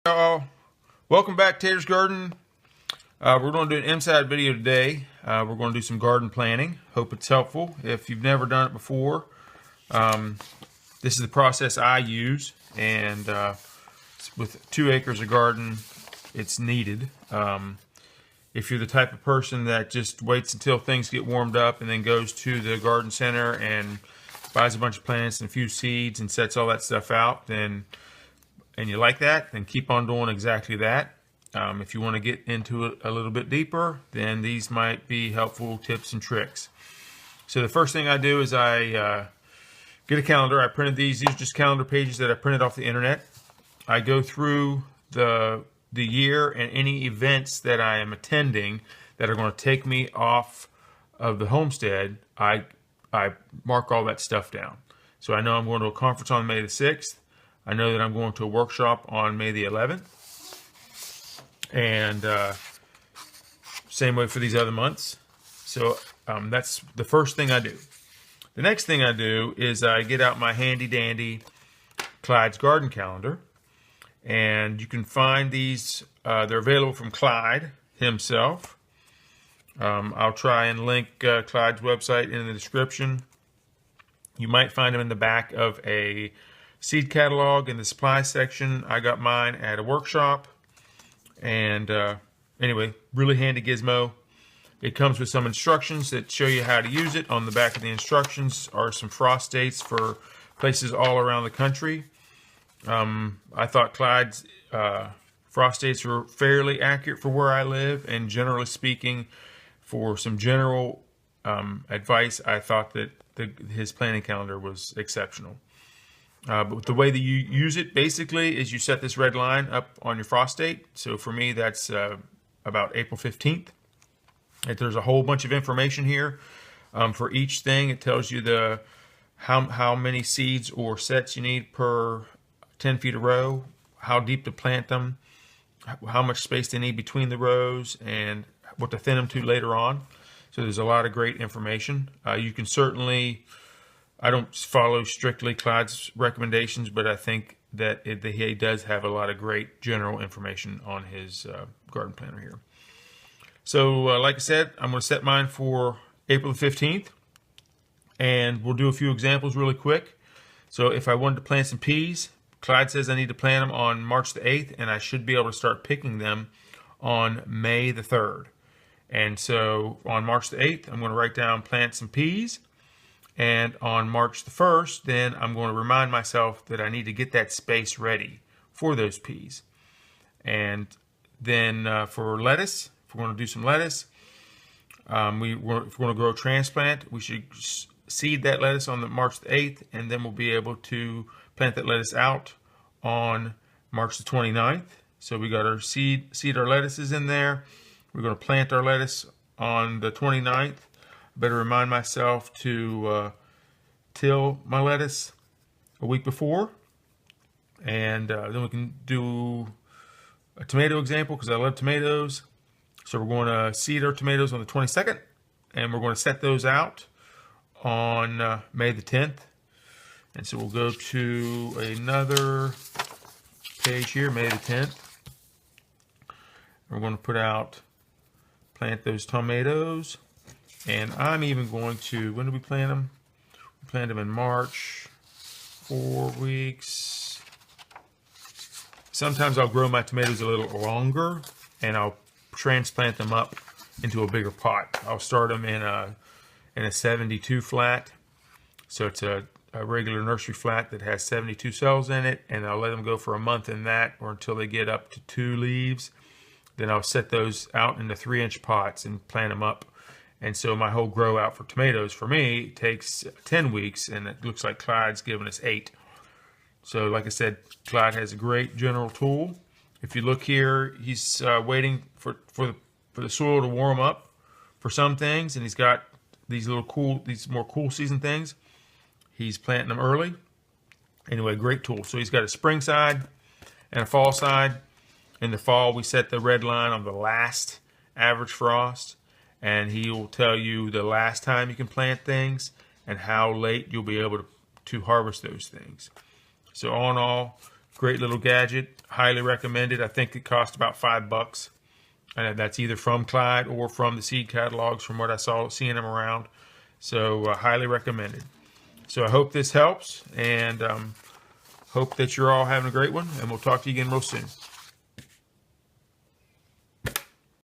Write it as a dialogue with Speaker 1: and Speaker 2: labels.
Speaker 1: Y'all, welcome back to Tater's Garden. We're going to do an inside video today. We're going to do some garden planning. Hope it's helpful. If you've never done it before, this is the process I use, and with 2 acres of garden, it's needed. If you're the type of person that just waits until things get warmed up and then goes to the garden center and buys a bunch of plants and a few seeds and sets all that stuff out, and you like that, then keep on doing exactly that. If you want to get into it a little bit deeper, then these might be helpful tips and tricks. So the first thing I do is I get a calendar. I printed these. These are just calendar pages that I printed off the internet. I go through the year and any events that I am attending that are going to take me off of the homestead. I mark all that stuff down. So I know I'm going to a conference on May the 6th. I know that I'm going to a workshop on May the 11th. And same way for these other months. So that's the first thing I do. The next thing I do is I get out my handy dandy Clyde's garden calendar. And you can find these, they're available from Clyde himself. I'll try and link Clyde's website in the description. You might find them in the back of a seed catalog in the supply section. I got mine at a workshop. And anyway, really handy gizmo. It comes with some instructions that show you how to use it. On the back of the instructions are some frost dates for places all around the country. I thought Clyde's frost dates were fairly accurate for where I live, and generally speaking, for some general advice, I thought that his planning calendar was exceptional. But the way that you use it basically is you set this red line up on your frost date. So for me, that's about April 15th. There's a whole bunch of information here for each thing. It tells you how many seeds or sets you need per 10 feet a row, how deep to plant them, how much space they need between the rows, and what to thin them to later on. So there's a lot of great information. You can certainly, I don't follow strictly Clyde's recommendations, but I think that he does have a lot of great general information on his garden planner here. So like I said, I'm going to set mine for April the 15th, and we'll do a few examples really quick. So if I wanted to plant some peas, Clyde says I need to plant them on March the 8th, and I should be able to start picking them on May the 3rd. And so on March the 8th, I'm going to write down plant some peas. And on March the 1st, then I'm going to remind myself that I need to get that space ready for those peas. And then for lettuce, if we're going to do some lettuce, if we're going to grow a transplant, we should seed that lettuce on March the 8th, and then we'll be able to plant that lettuce out on March the 29th. So we got our seed our lettuces in there. We're going to plant our lettuce on the 29th. Better remind myself to till my lettuce a week before. And then we can do a tomato example because I love tomatoes. So we're going to seed our tomatoes on the 22nd, and we're going to set those out on May the 10th. And so we'll go to another page here, May the 10th. We're going to put out, plant those tomatoes. And I'm even going to, when do we plant them? We plant them in March, 4 weeks. Sometimes I'll grow my tomatoes a little longer, and I'll transplant them up into a bigger pot. I'll start them in a 72 flat. So it's a regular nursery flat that has 72 cells in it, and I'll let them go for a month in that, or until they get up to 2 leaves. Then I'll set those out into 3-inch pots and plant them up. And so my whole grow out for tomatoes, for me, takes 10 weeks, and it looks like Clyde's giving us 8. So like I said, Clyde has a great general tool. If you look here, he's waiting for the soil to warm up for some things, and he's got these more cool season things. He's planting them early. Anyway, great tool. So he's got a spring side and a fall side. In the fall, we set the red line on the last average frost, and he will tell you the last time you can plant things and how late you'll be able to harvest those things. So all in all, great Great little gadget. Highly recommended. I think it cost about $5. And that's either from Clyde or from the seed catalogs from what I saw seeing them around. So highly recommended. So I hope this helps, and hope that you're all having a great one, and we'll talk to you again real soon.